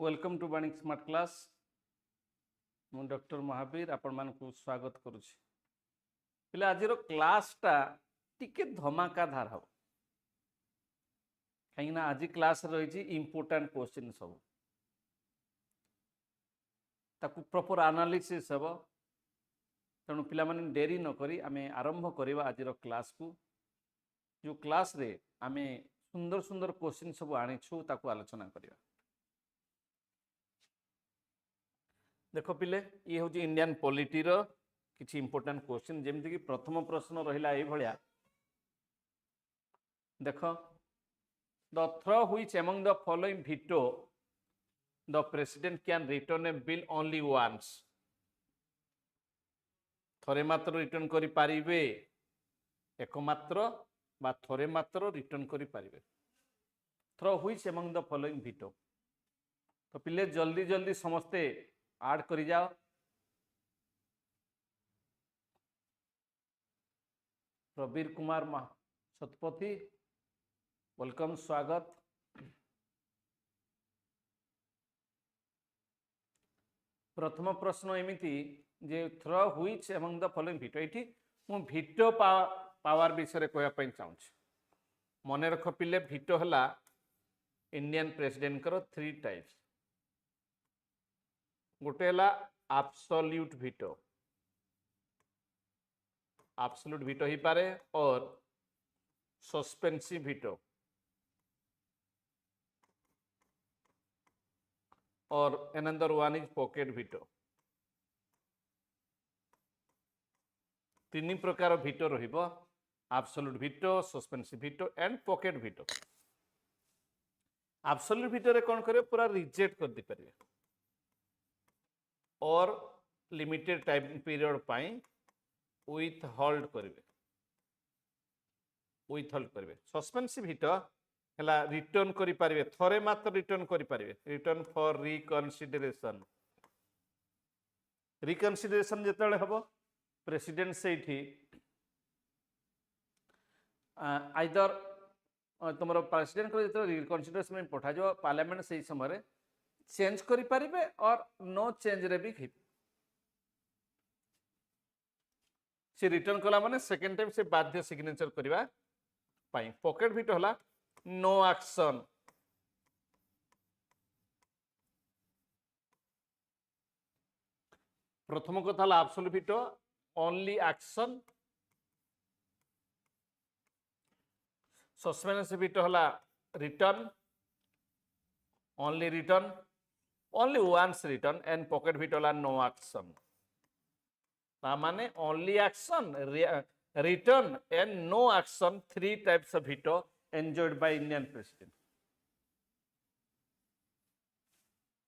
Welcome to Vanik smart class. मु doctor Mahavir आपण मानकु स्वागत करुछि। पिला आज क्लास टा टिके धमाकाधार हो कहीं आज क्लास रही इंपोर्टेंट क्वेश्चन सब ताकू प्रॉपर एनालिसिस हम तेणु पिला माने डेरी न करी आमे आरंभ करवा आज क्लास को। जो क्लास रे आमे सुंदर सुंदर क्वेश्चन सब आनीछु ताकू आलोचना करवा। देखो पिले ये हूँ इंडियन पॉलिटी रो किछि इंपोर्टेंट क्वेश्चन जेमति कि प्रथम प्रश्न रहिला ए भलिया। देखो the throw which among the following veto the president can return a bill only once। थरे मात्र रिटर्न करि पारिबे एकमात्र बा थरे मात्र रिटर्न करि पारिबे। थ्रो which among the following veto। तो पिले जल्दी जल्दी समस्ते ऐड करी जाओ। प्रवीर कुमार शतपथी वेलकम स्वागत। प्रथम प्रश्न एमिति जे थ्रो which among the following veto। एठी मु veto पावर विषय कहया पई चाहूछ। मने रख पिले veto हला इंडियन प्रेसिडेंट करो 3 टाइप्स। गोटे हला एब्सोल्यूट veto, एब्सोल्यूट veto ही पारे, और सस्पेंसिव veto, और another one is pocket veto। तीन प्रकार veto रहिबो, absolute veto, suspensive veto and pocket veto। Absolute veto रे कोन करे पूरा रिजेक्ट कर दी परिबे और limited time period pi with hold करिवे, विथ होल्ड करिवे। सस्पेंसिव veto हला रिटर्न करि पारिबे, थरे मात्र रिटर्न करि पारिबे, रिटर्न फॉर रिकन्सिडरेशन। रिकन्सिडरेशन जेतले हबो प्रेसिडेंट सेठी आइदर तुमरो प्रेसिडेंट को जेतले रिकन्सिडरेशन में पठा जो पार्लियामेंट सेही समय चेंज करि पारिबे और नो चेंज रे भी से रिटर्न कला माने सेकंड टाइम से बाध्य सिग्नेचर करबा पाई। पॉकेट veto हला नो एक्शन। प्रथम कथा हला absolute veto only action. Suspensive veto हला return only return, only once return, and pocket veto हला नो एक्शन। माने only action, return and no action, 3 types of veto enjoyed by Indian president।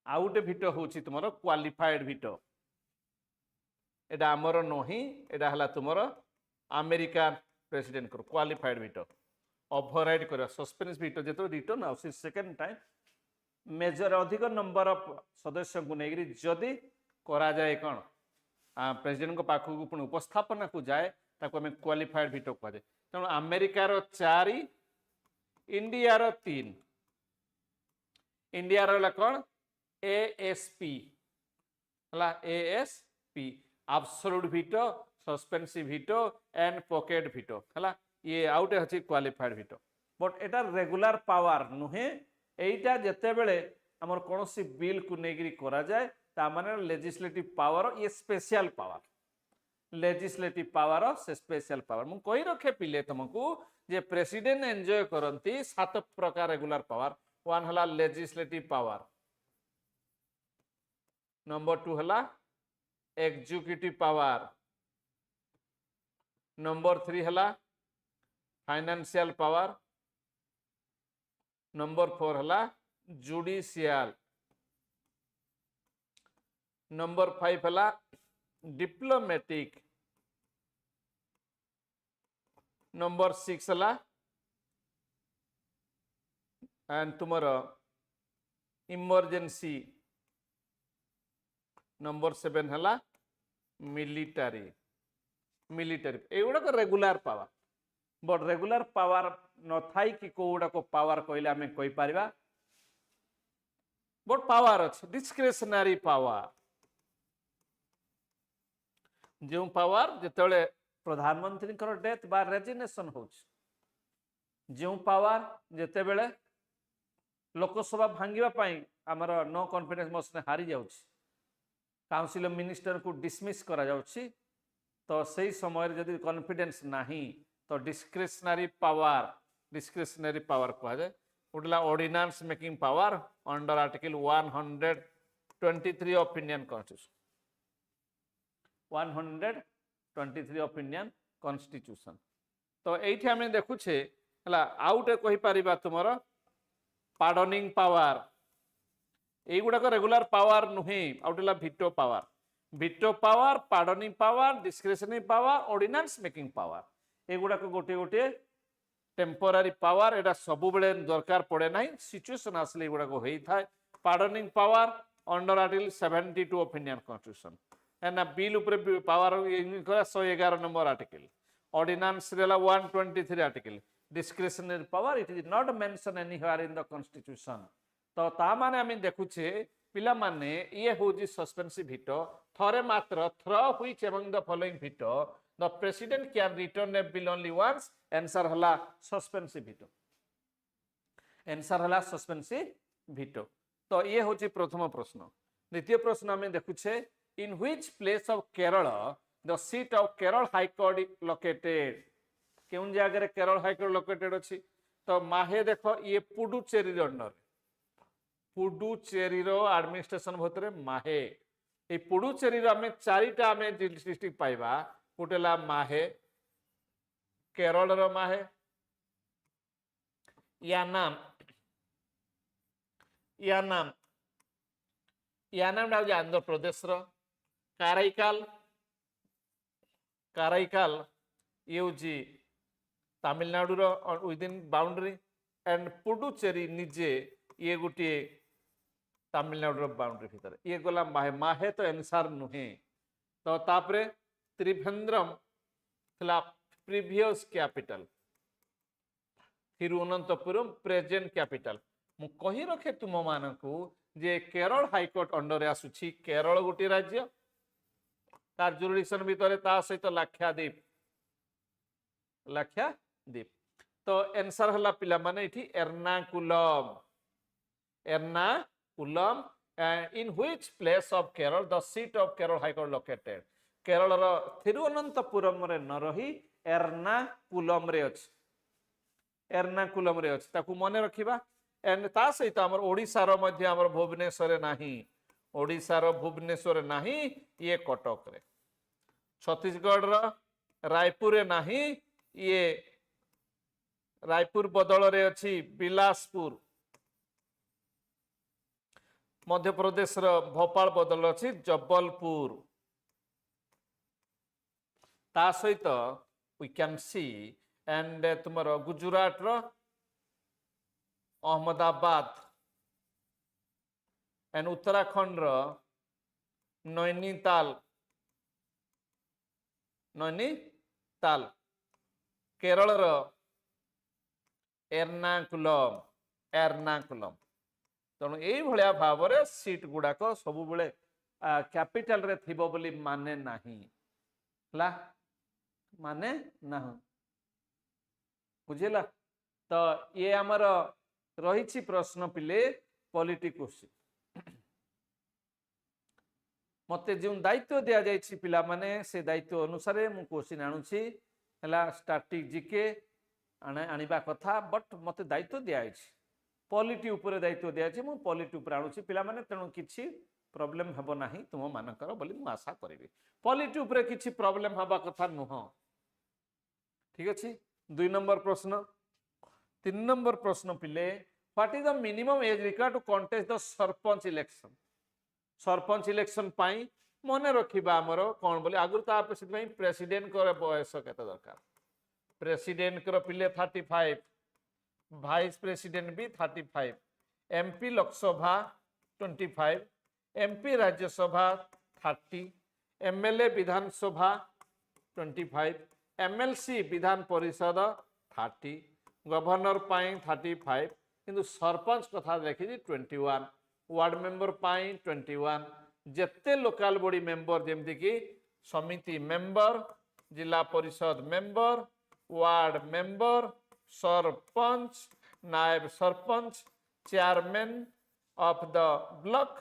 Out veto होची तुमरो qualified veto। एडा हमरो नही, एडा हला तुमरो American president को क्वालिफाइड veto। ओवरराइड करा सस्पेंस veto जेतो रिटर्न आ सेकंड टाइम मेजर अधिक नंबर ऑफ सदस्य को नेगरी जदी करा जाए कोन प्रेसिडेंट को पाखु को पुन उपस्थापना को जाए ताको हमें क्वालिफाइड veto कह दे। तेणु अमेरिका रो 4, इंडिया रो 3। इंडिया रो कोन ASP हला ASP absolute veto, suspensive veto and pocket veto हला। ये आउट अछि qualified veto। But Etah regular power नुहे। एटा जते बेले हमर कोनोसी बिल को नेगरी करा जाए ता माने लेजिस्लेटिव पावर, ये स्पेशल पावर। लेजिस्लेटिव पावर से स्पेशल पावर मु कहि रखे पिले तुमको जे प्रेसिडेंट एंजॉय करंती 7 प्रकार रेगुलर पावर। 1 हला लेजिस्लेटिव पावर, नंबर 2 हला एग्जीक्यूटिव पावर, नंबर 3 हला फाइनेंशियल पावर, नंबर 4 हला जुडिशियल, नंबर 5 हला डिप्लोमेटिक, नंबर 6 हला एंड तुमरो इमरजेंसी, नंबर 7 हला मिलिटरी। एगुड़ा regular power. But regular power न थाई कि कोडा को पावर कहले हमें कहि पारिबा बट पावर अच्छे डिस्क्रिशनरी पावर जो पावर जिते प्रधानमंत्री डेथ बा रेजिग्नेशन हो जो पावर जिते बेले लोकसभा भांगा आमर नो कॉन्फिडेंस मोशन हारी जाऊँ काउंसिल मिनिस्टर को डिसमिस करा जाउछि तो सही समय जदि कॉन्फिडेंस नहीं तो डिस्क्रिशनरी पावर कहा जाए उठला ordinance making power under article 123 of Indian constitution 123 of Indian constitution तो ये आम देखुचे आउटे कही पारिबा तुमर पार्डनिंग पावर एगुड़ाक रेगुलर पावर नुहे आउटेला भिटो power pardoning power discretionary power ordinance making power एगुड़ाक गोटे गोटे टेम्पोरारी पावर एटा सब बेले दरकार पड़े ना सिचुएशन आसले एगुड़ाक होता है pardoning power under article 72 of Indian constitution एना बिल उपरे power 111 number article ordinance 123 article discretionary power it is not mention anywhere in the constitution तो ता माने आम देखुचे पिला माने ये होजी सस्पेंसिव वीटो थरे मात्र थ्रो which among the following veto the president can return a bill only once answer हला सस्पेंसिव वीटो आंसर हला सस्पेंसिव वीटो तो ये होची प्रथम प्रश्न द्वितीय प्रश्न आम देखुचे in which place of Kerala the seat of Kerala high court located केउन जगह केरल हाई कोर्ट लोकेटेड अछि तो माहे देखो ये पुडुचेरी अंडर पुडुचेरी एडमिनिस्ट्रेशन भीतर माहे ये पुडुचेरी आम चारिटा आम डिस्ट्रिक्ट पाइबा गोटेला माहे केरल माहे यानाम आंध्र प्रदेश काराइकाल ये हूँ Tamil Nadu within boundary and Puducherry निजे ये गोटे तमिलनाडु बाउंड्री भीतर ये गला माहे तो आंसर नुहे तो तापरे त्रिवेंद्रम थिला previous capital Thiruvananthapuram present capital मु कही रखे तुम मानकू जे केरल हाईकोर्ट अंडर आसुछि केरल गोटे राज्य तार जुरिडिक्शन भीतर ता सहित लाक्षाद्वीप तो आंसर हला पिला माने इठी Ernakulam in which place of Kerala the seat of Kerala high court located Kerala रो थिरुवनंतपुरम रे न रही एर्नाकुलम रे अछि ताकू मने रखिबा एंड ता सहित हमर ओडिसा रो मध्य हमर भुवनेश्वर नाही ओडिसा रो भुवनेश्वर नाही ये कटक रे छत्तीसगढ़ रो रायपुर रे नाही ये रायपुर बदल रे अछि बिलासपुर मध्य प्रदेश रो भोपाल बदल अछि जबलपुर ता सहित वी कैन सी एंड तुमर गुजरात रो अहमदाबाद एंड उत्तराखंड रो नैनीताल केरल रो एर्नाकुलम तेणु यही भाया भाव में सीट गुड़ाक सब बेले कैपिटल रे थिबो बोली माने नाही माने ना बुझेला तो ये आमर रही प्रश्न पिले पॉलिटी क्वेश्चन मते जो दायित्व दि जाइए पिला माने से दायित्व अनुसार मु क्वेश्चन आणुछि हला स्टैटिक जीके आनिबा कथा बट मते दायित्व दि जाइए पॉलिटी उपरे दायित्व दि जाइए मु पॉलिटी उपरे आणुछि पिला माने तेणु किछि प्रॉब्लम हेबो नाही तुम मानकर बोली मु आशा करिवि पॉलिटी उपरे किछि प्रॉब्लम हबा कथा नुह ठीक अछि 2 नंबर प्रश्न 3 नंबर प्रश्न पिले what is the minimum age required to contest the sarpanch election पाई मने रखिबा हमर कोन बोली आगु ता प्रेसिडेंट को बयस केते दरकार प्रेसिडेंट को पिले 35 वाइस प्रेसिडेंट भी 35 MP Lok Sabha 25 MP Rajya Sabha 30 MLA Vidhan Sabha 25 MLC Vidhan Parishad 30 governor पाई 35 किंतु सरपंच कथा देखी 21 वार्ड मेंबर पाई 21 जेते लोकल बॉडी मेंबर जेमती कि समिति मेंबर जिला परिषद मेंबर वार्ड मेंबर सरपंच नायब sarpanch chairman of the block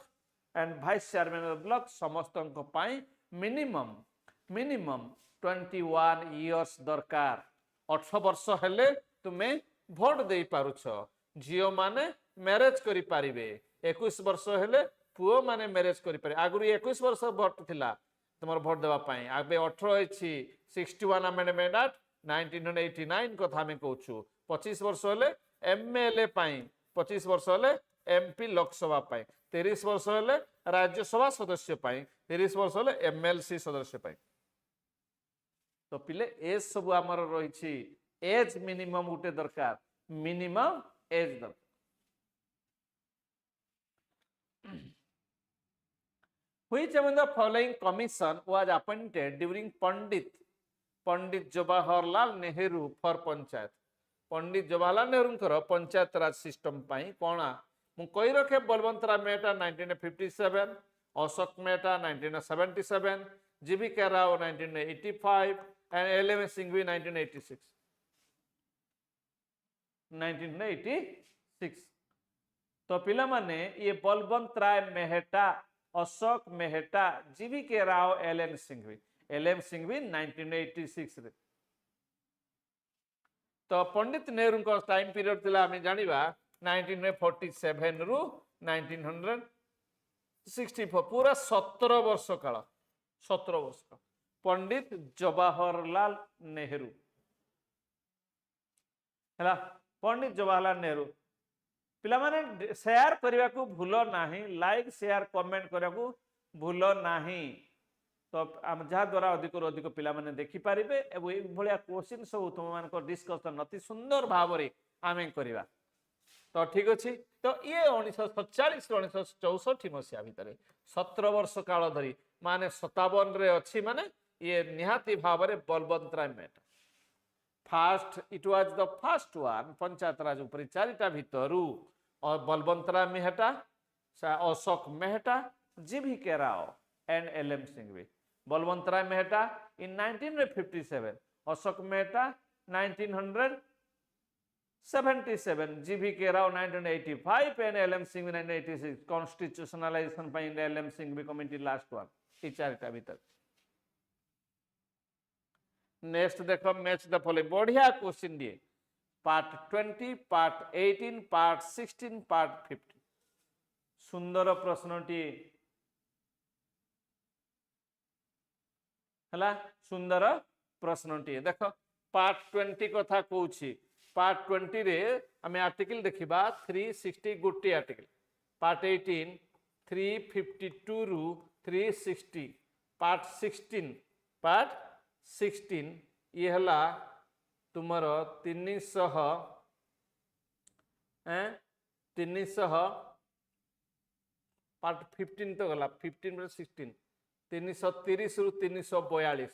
and vice chairman of the block समस्त मिनिमम 21 इयर्स दरकार 18 वर्ष हेले तुम्हें भोट दे पारुछ झियो माने मैरेज करि पारिबे 21 वर्ष हेले पुओ माने मैरेज करि पारे आगुरी 21 वर्ष भोट थिला तुमर भोट देबा पई आबे 18 अछि 61 अमेंडमेंट एक्ट 1989 कथा हम कहूछु 25 वर्ष हेले एमएलए पई 25 वर्ष हेले एमपी लोकसभा पई 30 वर्ष हेले राज्यसभा सदस्य पई 30 वर्ष हेले एमएलसी सदस्य पई तो पिले एज सब आमर रही एज मिनिमम उठे दरकार मिनिमम एज दरकार which among the following commission was appointed during Pandit Jawaharlal Nehru for panchayat Pandit Jawaharlal Nehru panchayat raj system पाई कोना मु कहि रखे Balwant Rai Mehta 1957 Ashok Mehta 1977 GV Rao 1985 and LM Singhvi 1986 तो पिला माने ये Balwant Rai Mehta Ashok Mehta GV Rao LM Singhvi 1986 रे तो पंडित नेहरू को टाइम पीरियड थिला हम जानिबा 1947 रु 1964 पूरा 17 वर्ष काल 17 वर्ष पंडित जवाहरलाल नेहरू है पंडित जवाहरलाल नेहरू पिला माने शेयर करने को भूल नाही लाइक शेयर कमेंट करने को भूल नाही तो जहाँ द्वारा अधिक अधिक पिला माने देखि पारिबे एवं ए भलिया क्वेश्चन सब तुम मान डिस्कशन अति सुंदर भाव में आम करवा तो ठीक अच्छे तो ये 1947 1964 मसीहा भितर 17 वर्ष काल धरी माने 57 रे अच्छी माने ये निहाती भाव में बलवंत राय मेहता फास्ट it was the first one panchayat raj ऊपर चारिटा भितरु और Balwant Rai Mehta Ashok Mehta GV Rao and LM Singhvi Balwant Rai Mehta in 1957 Ashok Mehta 1977 GV Rao 1985 and LM Singhvi 1986 constitutionalisation by LM Singhvi committee last one ये चारिटा भीतर नेक्स्ट देखो मैच द फॉलोइंग बढ़िया क्वेश्चन दिए पार्ट 20 पार्ट 18 पार्ट 16 पार्ट 15 सुंदर प्रश्नटी हला सुंदर प्रश्नटी देखो पार्ट 20 कथा कहूची पार्ट 20 रे हमें आर्टिकल देखिबा 360 गोटे आर्टिकल पार्ट 18 352 रु 360 पार्ट 16 ये हला तुमर 300 पार्ट 15 तो गला 15 + 16 330 रु 342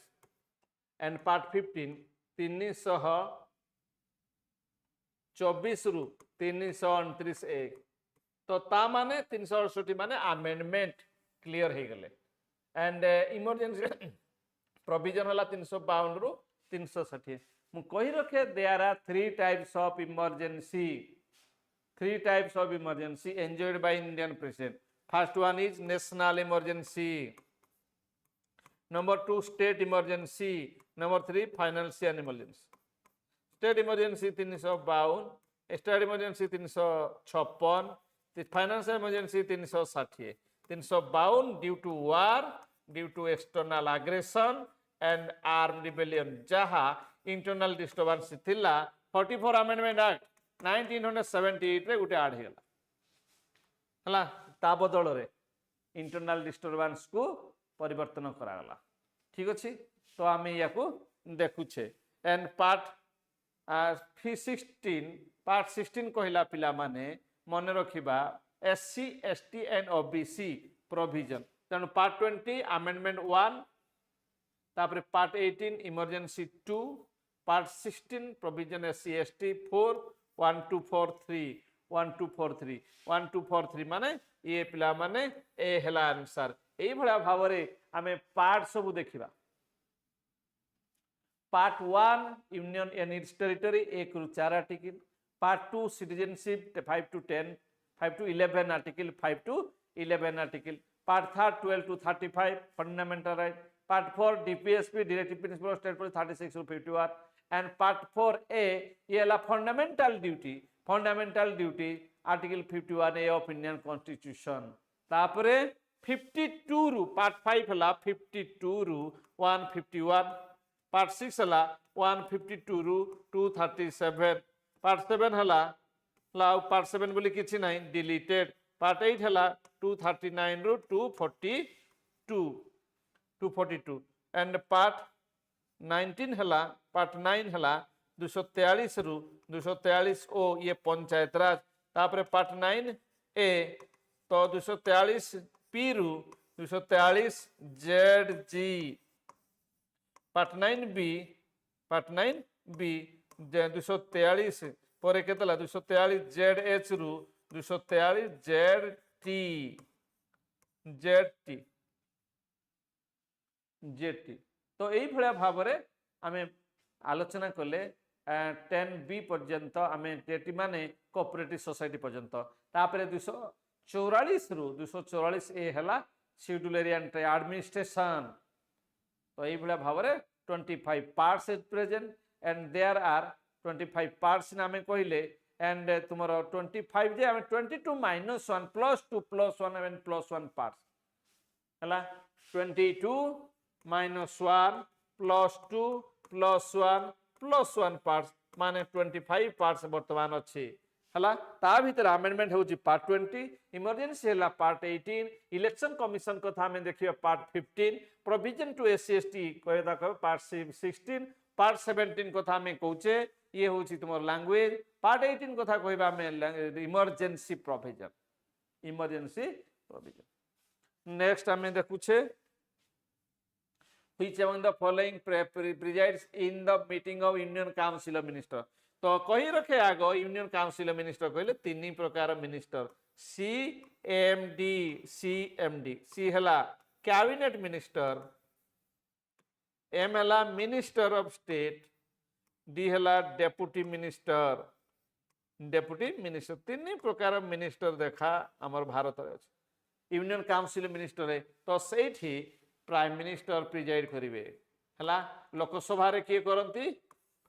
एंड पार्ट 15 324 रु 329 एक तो ता माने 368 माने अमेंडमेंट क्लियर हो गले एंड इमरजेंसी प्रोविजन होला 352 रु 360 मु कहि रखे there are 3 types of emergency enjoyed by Indian president first one is national emergency number 2 state emergency number 3 financial emergency state emergency 352 state emergency 356 financial emergency 360 352 due to war due to external aggression and arm rebellion जहा internal disturbance थिला 44 amendment act 1978 रे गुटे add हेला हला ता बदल रे internal disturbance को परिवर्तन करागला ठीक अच्छे तो आम या देखुचे एंड पार्ट 16 कहला पिला माने मन रखिबा SC ST and OBC provision तेणु पार्ट 20 अमेंडमेंट 1 तापर part 18 emergency 2 part 16 provision SC ST 4 1243 1243 1243 माने ये पिला माने ए हला आंसर। एई भला भावरे आमे पार्ट सब देखिबा। Part 1 union and its territory 1 रु 4 article, part 2 citizenship 5 to 10, 5 to 11 article, 5 to 11 article, part 3 12 to 35 fundamental right, part 4 DPSP directive principle of state policy 36 to 51 and part 4A ये ला fundamental duty article 51A of Indian constitution. तापरे 52 रु part 5 हला 52 रु 151, part 6 हला 152 रु 237, part 7 हला part 7 बोली किछि नाही डिलीटेड, पार्ट 8 हला 239 रु 242 एंड पार्ट 19 हला पार्ट 9 हला 243 रु 243 ओ ये पंचायत राज। तापरे पार्ट 9A तो 243 पी रु 243 जेड जी, पार्ट 9B 243 पर केतला 243 जेड एच रु 243 जेड टी। तो यही भाया भाव में आम आलोचना कले 10B पर्यंत आम टेटी माने कोऑपरेटिव सोसाइटी पर्यंत। तापर 244 रु 244 ए हला शेड्यूल एरिया एडमिनिस्ट्रेशन। तो यही भाया भाव में 25 parts at present and there are 25 parts नामे कहले एंड तुमरो 25 जे आम 22 minus 1 plus 2 plus 1 and plus 1 parts हला 22 minus 1 plus 2 plus 1 plus 1 parts माने 25 पार्ट्स वर्तमान अच्छी हला। ता भीतर अमेंडमेंट होची पार्ट 20, इमरजेंसी हला पार्ट 18, इलेक्शन कमिशन कथा में देखियो part 15, provision to SC ST कहता कह पार्ट 16, पार्ट 17 कथा में कहूचे ये होची तुम लैंग्वेज, पार्ट 18 कथा कहबा में इमरजेंसी प्रोविजन। नेक्स्ट हमें देखुछे which among the following presides in the meeting of Union Council of Minister। तो कही रखे आगो यूनियन काउंसिल मिनिस्टर कहले तीन प्रकार मिनिस्टर CMD सी हला कैबिनेट मिनिस्टर, एम हला मिनिस्टर ऑफ स्टेट, डी हला डेप्यूटी मिनिस्टर। तीन प्रकार मिनिस्टर देखा आमर भारत रे अछि। यूनियन काउंसिल मिनिस्टर है तो सेठी प्राइम मिनिस्टर प्रिजाइड करिवे हला। लोकसभा रे किए करंती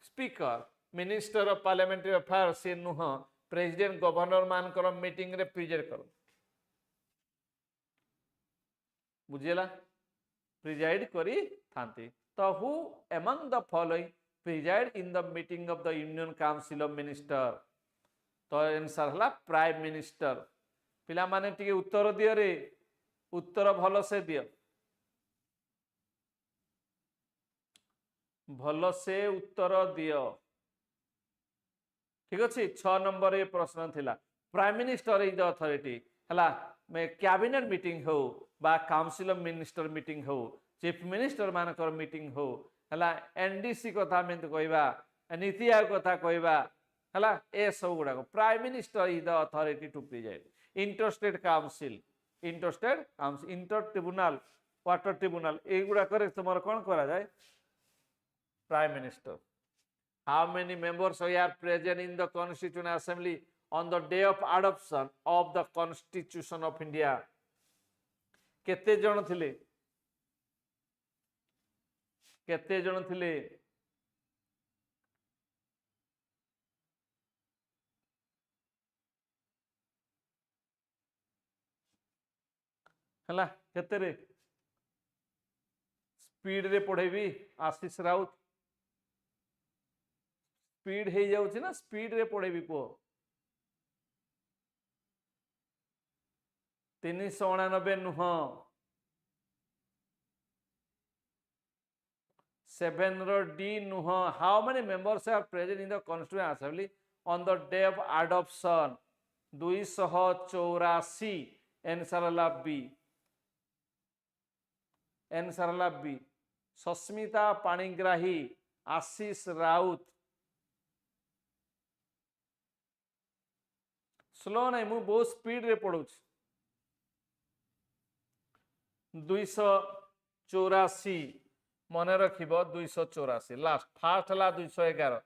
speaker, minister of parliamentary affair से नुह प्रेसिडेंट गवर्नर मानकर मीटिंग रे प्रिजाइड कर बुझेला प्रिजाइड करी थांती। तो who among the following preside in the meeting of the union council of minister. तो आंसर हला प्राइम मिनिस्टर। पिला माने टिके उत्तर दियो रे, उत्तर भलो से दियो, भलो से उत्तर दियो। ठीक अच्छे 6 नंबर ये प्रश्न थिला prime minister is the authority हला में कैबिनेट मीटिंग हो बा काउंसिल ऑफ मिनिस्टर मीटिंग हो, चीफ मिनिस्टर मानकर मीटिंग हो हला, एनडीसी कथा में कहबा, नीति आयोग कथा कहबा हला, ए सब गुडा prime minister is the authority to preside. Interstate council, inter tribunal, water tribunal ए गुडा करे तुमर कोन करा जाय prime minister. How many members are present in the Constituent Assembly on the day of adoption of the Constitution of India? केते जन थिले? केते जन थिले? हला केते रे? स्पीड रे पढ़ेबी आशीष राउत, स्पीड हे जाउछि ना, स्पीड रे पढ़ेबी को 389 नुह 7 रो डी नुह। How many members are present in the constituent assembly on the day of adoption 284। Answer हला बी, आंसर हला बी। सस्मिता पाणिग्राही, आशीष राउत। स्लो नहीं, मु बहुत स्पीड रे पढ़ू। 284 मन रखिब 284 लास्ट फास्ट हला 211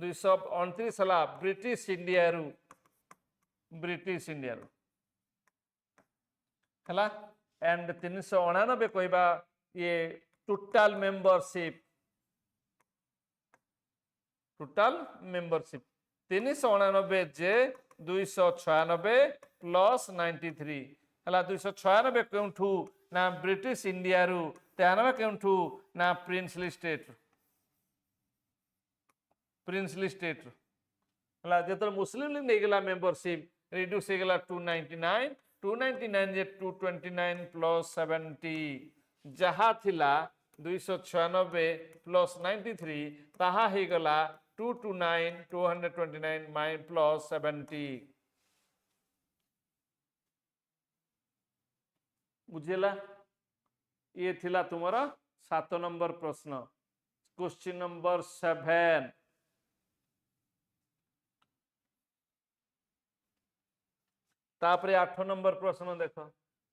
229 हला ब्रिटिश इंडिया हला एंड 399 कहबा ये टोटल मेंबरशिप 399 जे 296 प्लस 93 हला 296 केउठू ना ब्रिटिश इंडिया 93 केउठू ना प्रिंसली स्टेट हला जेतर मुस्लिम लीग नहीं गला मेंबरशिप रिड्यूस हो गला 299 जे 229 प्लस 70 जहा थिला 296 प्लस 93 ताहा ही गला 229 प्लस 70 बुझेला ये थिला तुम्हारा 7 नंबर प्रश्न क्वेश्चन नंबर 7 तापरे 8 नंबर प्रश्न देखो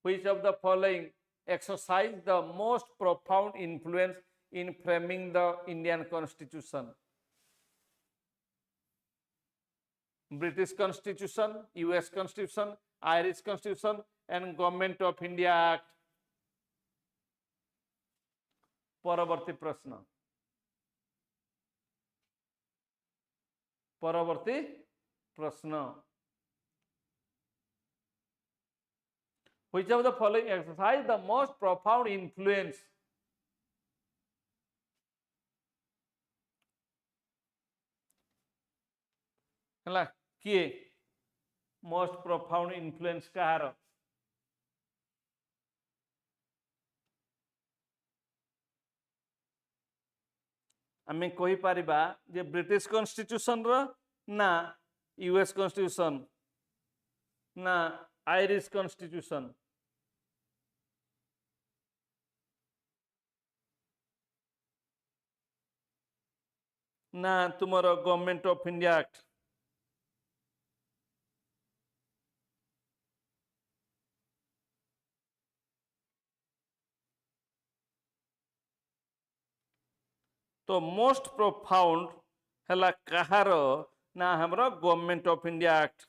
which of the following exercise the most profound influence in framing the Indian Constitution? British Constitution, US Constitution, Irish Constitution and Government of India Act. परवर्ती प्रश्न Which of the following exercise the most profound influence हला किए most profound influence कहार आमे कहि परिबा जे British constitution रो ना US constitution ना Irish constitution ना तुमरो government of India act तो मोस्ट प्रोफाउंड हला कहार ना हमरो government of India act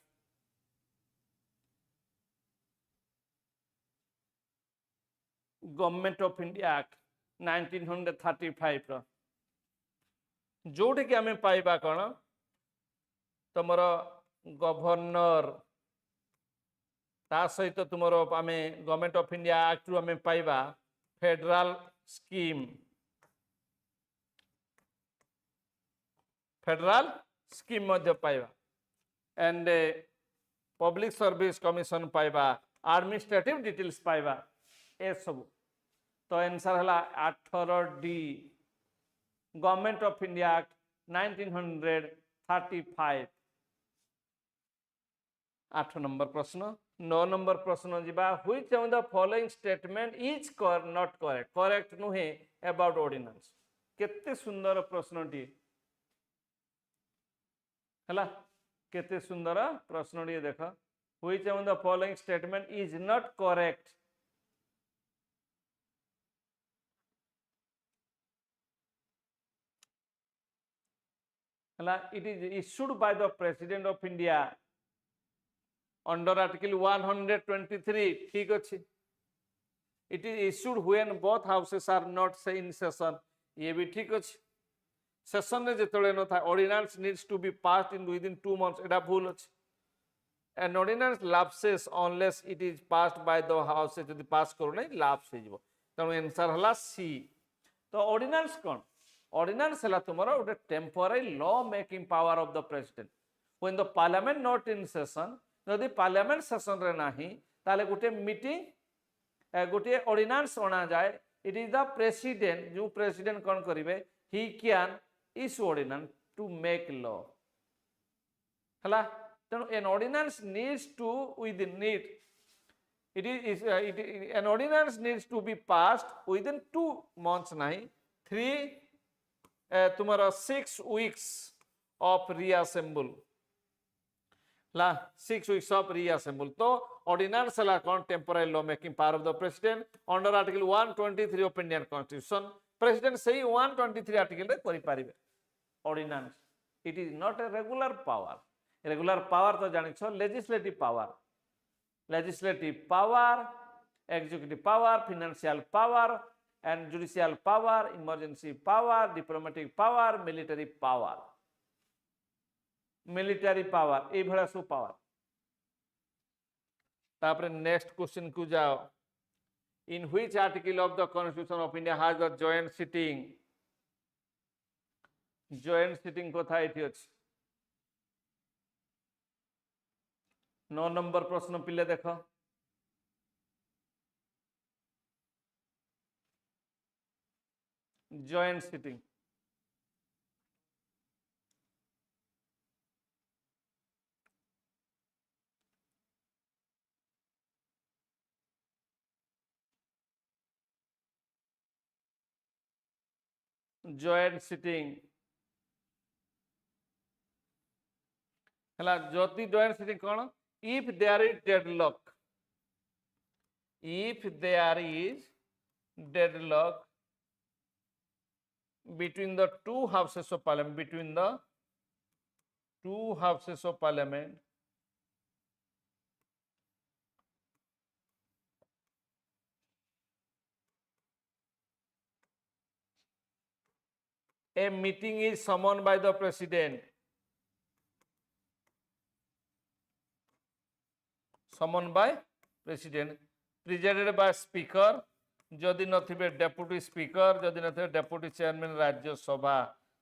government of India act 1935 रो जोटे कि आमे पाइबा कोन तुमरो गवर्नर ता सहित तुमरो आमे गवर्नमेंट ऑफ इंडिया एक्ट रु आमे पाइबा फेडरल स्कीम मध्य पाइबा एंड पब्लिक सर्विस कमिशन पाइबा एडमिनिस्ट्रेटिव डिटेल्स पाइबा ए सब तो आंसर हला 18 D government of India act 1935 8 number प्रश्न 9 नंबर प्रश्न जीवा which of the following statement is not correct नुहे अबाउट ऑर्डिनेंस केते सुंदर प्रश्नटी हला केते सुंदर प्रश्नटी देख which of the following statement is not correct it is issued by the President of India under Article 123 ठीक अच्छे it is issued when both houses are not in session ये भी ठीक अच्छे सेशन रे जेतले न था ordinance needs to be passed in within 2 months एटा भूल अछि an ordinance lapses unless it is passed by the house जदि पास करू नै लैप्स हे जिवो तनो आंसर हला सी तो ऑर्डिनेंस कोन ऑर्डिनेंस हला तुमरो उटे temporary law making power of the president when the parliament not in session जदि पार्लियामेंट सेशन रे नाही ताले गुटे मीटिंग गुटे ऑर्डिनेंस बना जाए इट इज द प्रेसिडेंट जो प्रेसिडेंट कोन करिवे he can issue ordinance to make law हला तेणु an ordinance needs to within need an ordinance needs to be passed within 2 months nahi 3 तुम्हारा 6 weeks of reassemble La 6 weeks of reassemble तो ordinance ला कौन temporary law making power of the president under article 123 of Indian constitution president सही 123 article रे करि पारिबे ordinance it is not a regular power तो जानि छ legislative power executive power financial power and judicial power emergency power diplomatic power military power ए भला सब power तापर next question को जाओ in which article of the constitution of India has the joint sitting कथा एठी अछि 9 नंबर प्रश्न पिले देखो जॉइंट सिटिंग joint sitting हला ज्योति joint sitting कौन if there is deadlock between the two houses of parliament a meeting is summoned by the president presided by speaker जदि नथिबे डेप्यूटी स्पीकर जदि नथिबे deputy chairman Rajya Sabha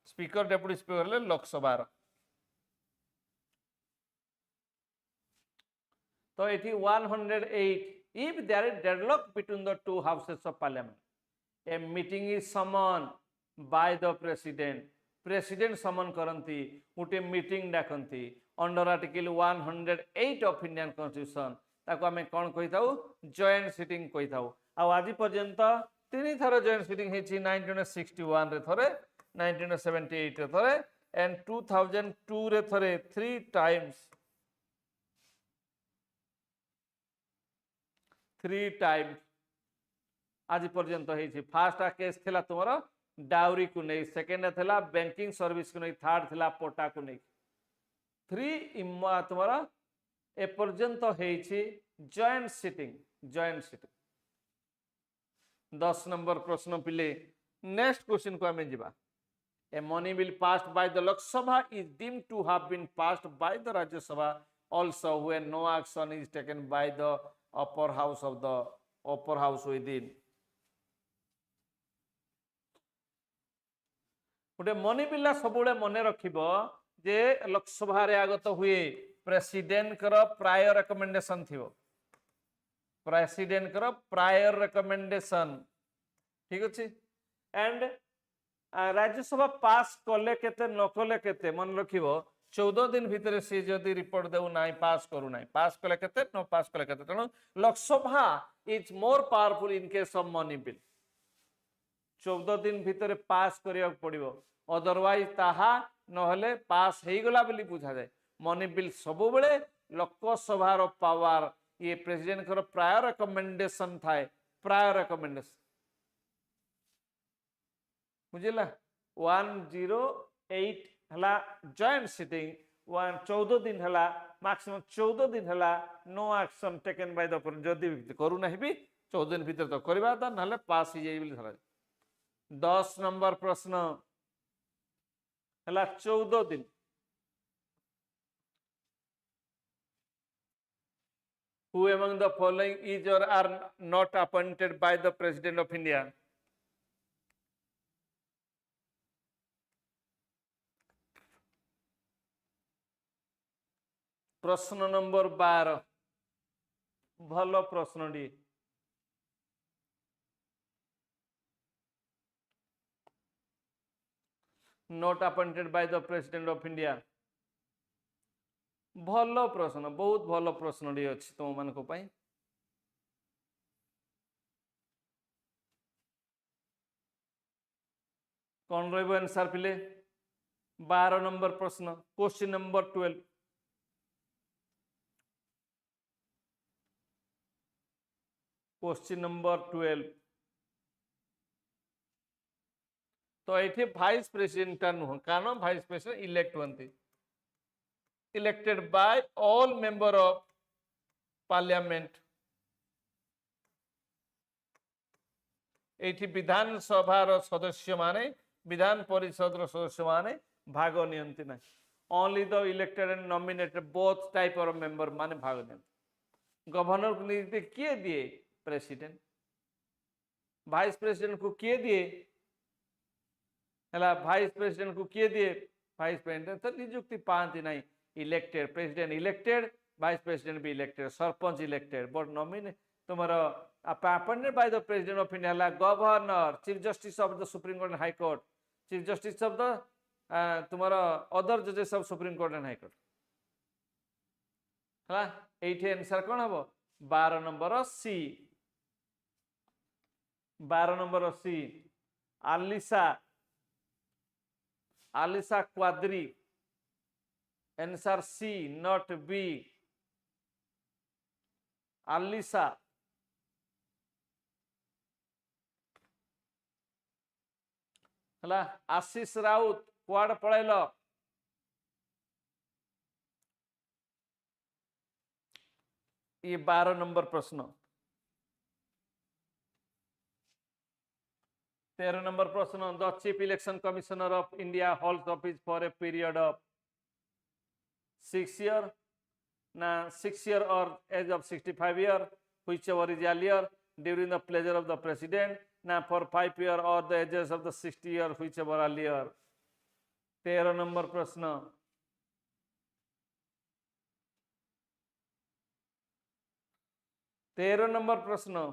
speaker deputy speaker ले लोकसभा तो एटी 108 if there is deadlock between the two houses of parliament a meeting is summoned by the president summon करंती उटे meeting डाकंती under article 108 of Indian constitution ताको हमें कोन कहि थाउ जॉइंट सिटिंग कहि थाउ आ आज पर्यंत तीन थर जॉइंट सिटिंग हेछि 1961 रे थरे 1978 रे थरे एंड 2002 रे थरे 3 टाइम्स आज पर्यंत हेछि फर्स्ट केस थिला तुमरो डाउरी को नहीं सेकेंड थिला बैंकिंग सर्विस को नहीं थर्ड थिला पोटा को नहीं 3 तुम्हारा ए पर्यंत हेछि जॉइंट सिटिंग 10 नंबर प्रश्न पिले नेक्स्ट क्वेश्चन को हमें जीवा a money bill passed by the Lok Sabha is deemed to have been passed by the Rajya Sabha also when no action is taken by the upper house within गोटे मनी बिल्ला सबुले मने रखिबो जे लोकसभा रे आगत हुए प्रेसिडेंट कर प्रायर रिकमेंडेशन थिबो ठीक अछि एंड राज्यसभा पास कले केते न कले केते मन रखिबो 14 दिन भीतर से जदि रिपोर्ट देउ नाही पास करू नाही पास कले केते न पास कले केते तनो Lok Sabha is more powerful in case of money bill 14 दिन भीतर पास करिया पड़िबो अदरवाइज ताहा नहले पास हेई गला बोली बुझा जाए मनी बिल सब बेले लोकसभा रो पावर ये प्रेसिडेंट कर प्रायर रिकमेंडेशन थाए बुझिला 108 हला जॉइंट सिटिंग 14 दिन हला मैक्सिमम 14 दिन हला no action taken by the जदि करू नाही भी 14 दिन भीतर तो करबा त नहले पास ही जाई बोली धरा 10 नंबर प्रश्न हला 14 दिन who among the following is or are not appointed by the president of India प्रश्न नंबर 12 भलो प्रश्न D not appointed by the president of India भलो प्रश्न बहुत भलो प्रश्न डी अछि तुम मान को पाई कौन रहबो आंसर पिले 12 नंबर प्रश्न क्वेश्चन नंबर 12 क्वेश्चन नंबर 12 तो ये भाइस प्रेसिडेंट नुह कारण भाइस प्रेसिडेंट इलेक्ट होती elected by all member of parliament ये विधानसभा सदस्य माने विधान परिषद सदस्य माने भाग नियंती ना only the elected and nominated both type of member माने भाग नियंती गवर्नर को नियुक्ति किए दिए प्रेसिडेंट वाइस प्रेसिडेंट को किए दिए है वाइस प्रेसिडेंट को किए दिए वाइस प्रेसिडेंट तो नियुक्ति पाती ना elected president elected vice president भी elected sarpanch elected but nominate तुमर appointed by the president of India governor chief justice of the supreme court and high court chief justice of the तुमर other जजेस of supreme court and high court है ये आंसर कौन हम 12 number C 12 number C Alisa Alisa Quadri answer C not B Alisa है आशीष राउत कुआड़ पलैल ये 12 number प्रश्न 13 नंबर प्रश्न the chief election commissioner of India holds office for a period of 6 years ना 6 years और as of 65 years which ever is earlier during the pleasure of the president ना for 5 years or the ages of the 60 years which ever earlier 13 number प्रश्न 13 number प्रश्न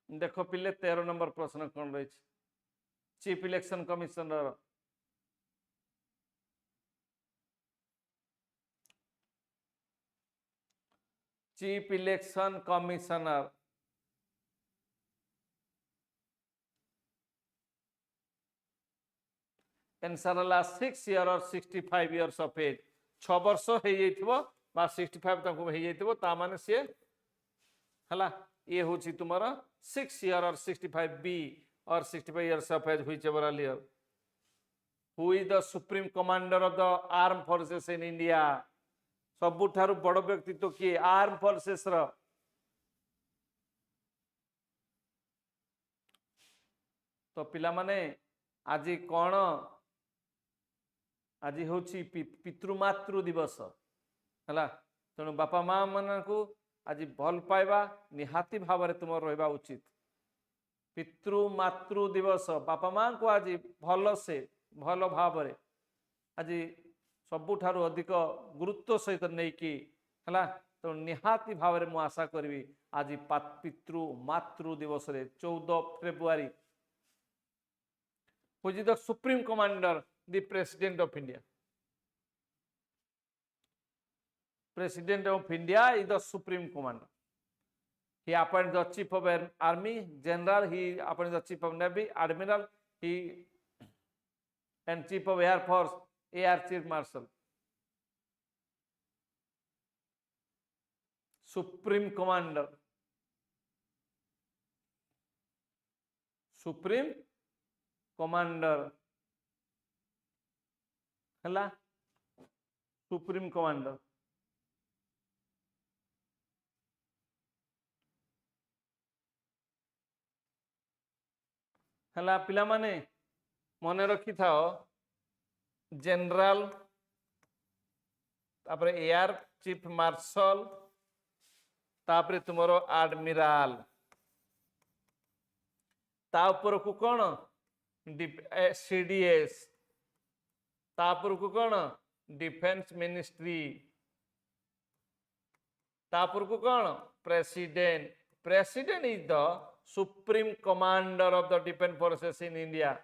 देखो पिले 13 number प्रश्न कौन रही chief election commissioner chief election commissioner answer है 6 years और 65 years ऑफ एज 6 वर्ष हो 65 तक हो माने सी है ये हूँ तुम 6 years और 65 बी और 65 years of age whichever earlier who is the supreme commander of the armed forces in India सबुठारु बड़ व्यक्तित्व किए आर्म फोर्सेस रो तो पिला माने आज कौन आज हूँ पितृमातृ दिवस है तेणु बापा माँ मान को आज भल पाइबा निहाती भाव में तुम रहा उचित पितृमातृ दिवस बापा माँ को आज भल से भल भाव आज सबुठारु अधिक गुरुत्व सहित नहीं कि है तो निहाती भाव में मुझे आशा करी आज पितृ मातृ दिवस 14 February who is the supreme commander the president of India president of India is the supreme commander he appoints the chief of army general he appoints the chief of navy admiral he and chief of air force air chief marshal supreme commander supreme commander है supreme commander है पिला माने मन रखी था general तापर air chief marshal तापर तुमर एडमिराल ता ऊपर को कौन सीडीएस तापर को कौन डिफेंस मिनिस्ट्री तापर को कौन president president is the supreme commander of the defence forces in India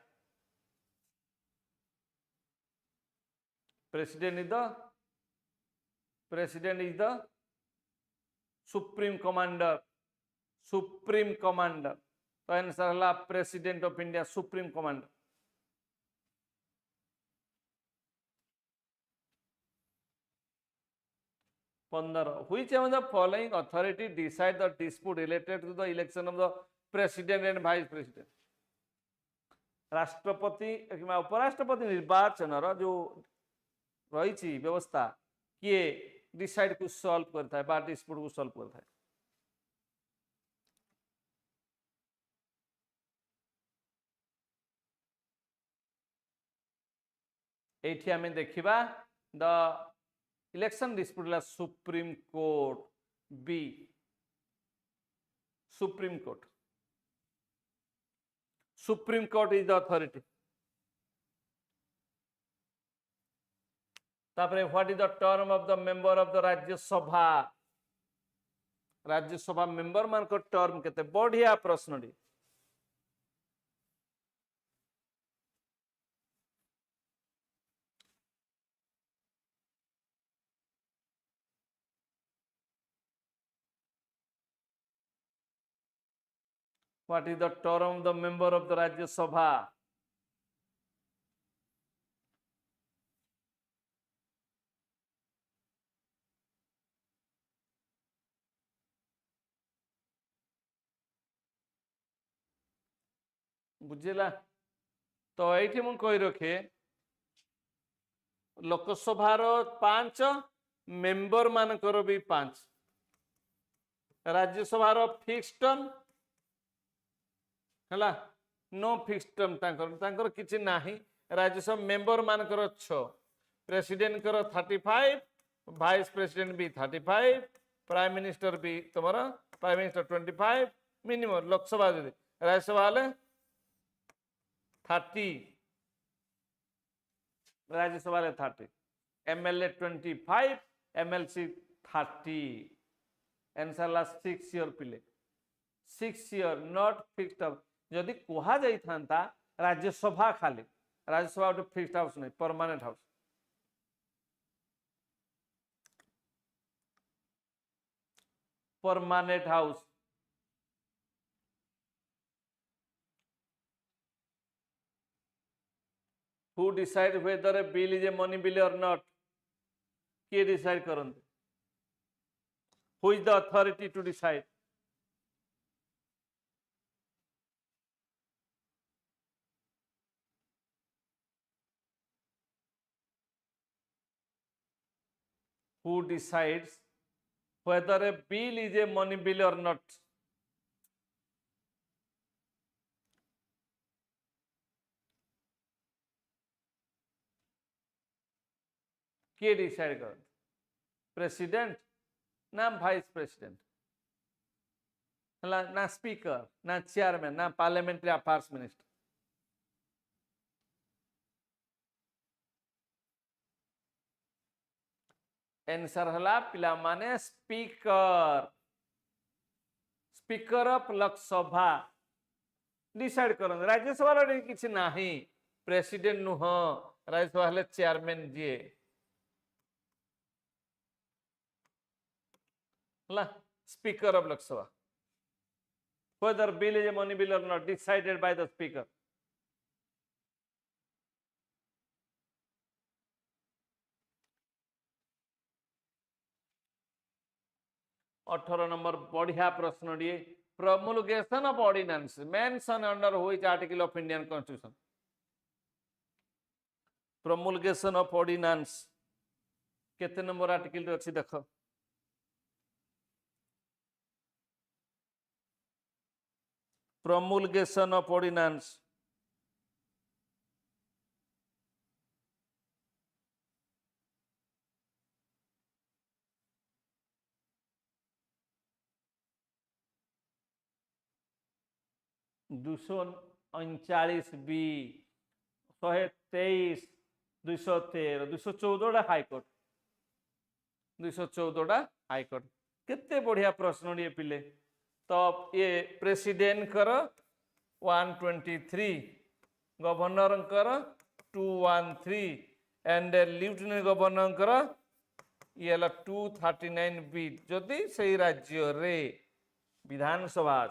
president is the supreme commander तो आंसर है president of India supreme commander 15 which among the following authority decide the dispute related to the election of the president and vice president राष्ट्रपति कि उपराष्ट्रपति निर्वाचन जो रही व्यवस्था किए डिसाइड को सॉल्व करता है बा डिस्प्यूट को सॉल्व करता है एठी आमे देखिबा द इलेक्शन डिस्प्यूट ला supreme court B supreme court is the authority तापरे what is the term of the member of the Rajya Sabha member मान को टर्म केते बढ़िया प्रश्नटी What is the term of the member of the Rajya Sabha? बुझिला तो ये मुझे कही रखे लोकसभार 5 मेंबर मानकर भी 5 राज्यसभार फिक्स टर्म है नो फिक्स टर्म तांकर किछि नाही राज्यसभा मेंबर मानकर 6 प्रेसिडेंट कर 35 वाइस प्रेसिडेंट भी 35 प्राइम मिनिस्टर भी तुम्हारा prime minister 25 minimum Lok Sabha Rajya Sabha 30 Rajya Sabha 30 MLA 25 MLC 30 answer 6 year पिले 6 ईयर नॉट फिक्स्ड टर्म जदि कहा जाई थांता राज्यसभा खाली राज्यसभा गोटे फिक्स्ड हाउस नहीं permanent house who decide whether a bill is a money bill or not किए डिसाइड करते who is the authority to decide who decides whether a bill is a money bill or not किए decide कर president ना vice president ना speaker ना chairman ना parliamentary affairs minister answer हला पिला माने स्पीकर ऑफ लोकसभा डिसाइड करन राज्यसभा रे किछि नाही प्रेसिडेंट नुह राज्यसभा हले चेयरमैन जे हला speaker of Lok Sabha whether bill is a money bill or not decided by the speaker 18 number बढ़िया प्रश्न दिए promulgation of ordinance mention under which article of Indian Constitution promulgation of ordinance केते नंबर आर्टिकल रे अछि देखो promulgation of ordinance दुशो 39 B 123 213 214 high court 214 high court केते बढ़िया प्रश्न ये पिले तो ये प्रेसिडेंट कर 123 गवर्नर कर 213 एंड लेफ्टिनेंट गवर्नर कर ये 239 बी जदि से राज्य रे विधानसभा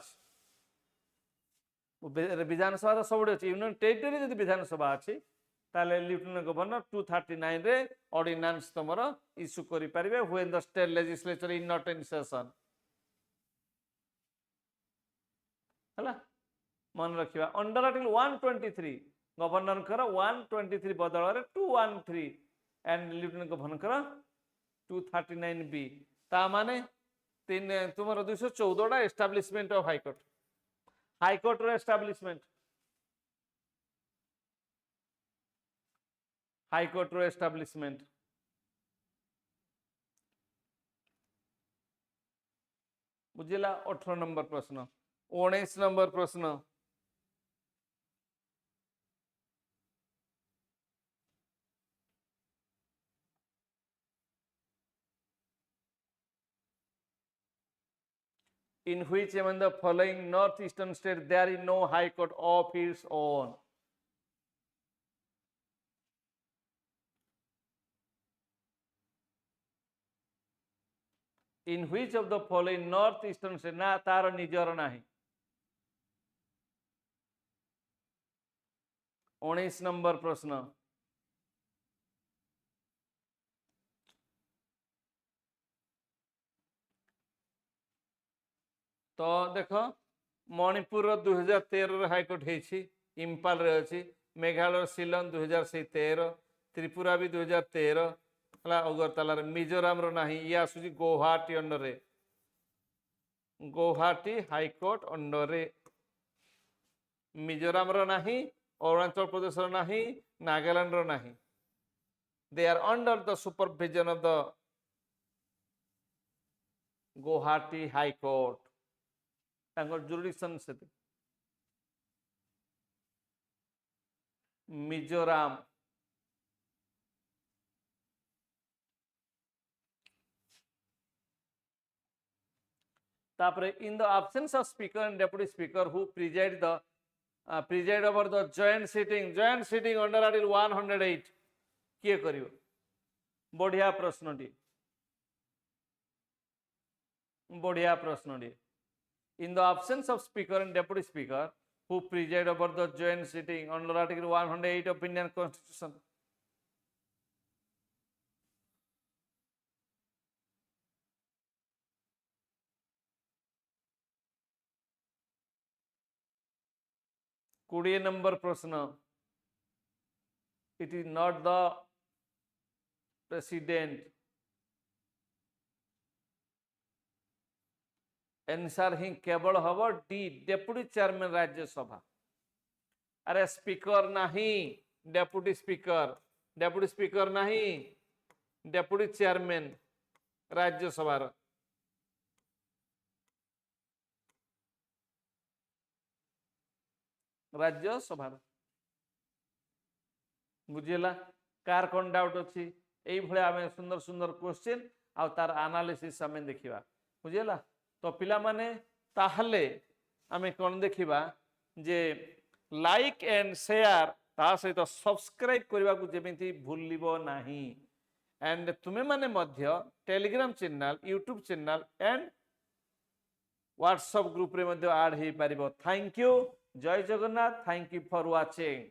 विधानसभा सब यूनियन टेरिटरी जब विधानसभा अच्छी ताले लेफ्टिनेंट गवर्नर 239 रे ऑर्डिनेंस तमरो इश्यू करि परिबे when the state legislature is not in session हला मन रखिबा अंडर आर्टिकल 123 गवर्नर कर 123 बदल रे 213 एंड लेफ्टिनेंट गवर्नर कर 239 बी ता माने तीन तुमरो 214 टा एस्टैब्लिशमेंट ऑफ हाई कोर्ट रो एस्टैब्लिशमेंट हाई कोर्ट रो एस्टैब्लिशमेंट बुझिला 18 नंबर प्रश्न 19 नंबर प्रश्न in which among the following northeastern state there is no high court of its own in which of the following northeastern state ना तार निजर नाही 19 number प्रश्न तो देख मणिपुर 2013 हाईकोर्ट है इम्फाल रे अच्छी मेघालय शिलंग 2013 त्रिपुरा भी 2013 अगरतला मिजोराम रो नाही ये आसुची गुवाहाटी अंडर रे गुवाहाटी हाईकोर्ट अंडर रे मिजोराम रो नाही अरुणाचल प्रदेश रो नाही नागालैंड रो नाही they are under the supervision of the Guwahati high court jurisdiction से मिजोराम तापरे in the absence of speaker and deputy speaker who preside over the joint sitting under article 108 किए करियो बढ़िया प्रश्नटी in the absence of speaker and deputy speaker who preside over the joint sitting under article 108 of Indian Constitution कोड़िए number प्रश्न it is not the president answer ही केवल हम D deputy chairman Rajya Sabha अरे स्पीकर नहीं डेप्यूटी स्पीकर नहीं deputy chairman Rajya Sabha बुझेला कार कौन डाउट अच्छी यही भाई आम सुंदर सुंदर क्वेश्चन आ तार एनालिसिस आम देखा बुझेला तो पिला माने ताहले आमे कौन देखिबा जे लाइक एंड शेयर ता सहित सब्सक्राइब करबा को जेमिति भूलिबो नाही एंड तुमे माने मध्य Telegram channel YouTube channel and WhatsApp group रे मध्य ऐड हे पारिबो thank you Jai Jagannath thank you for watching.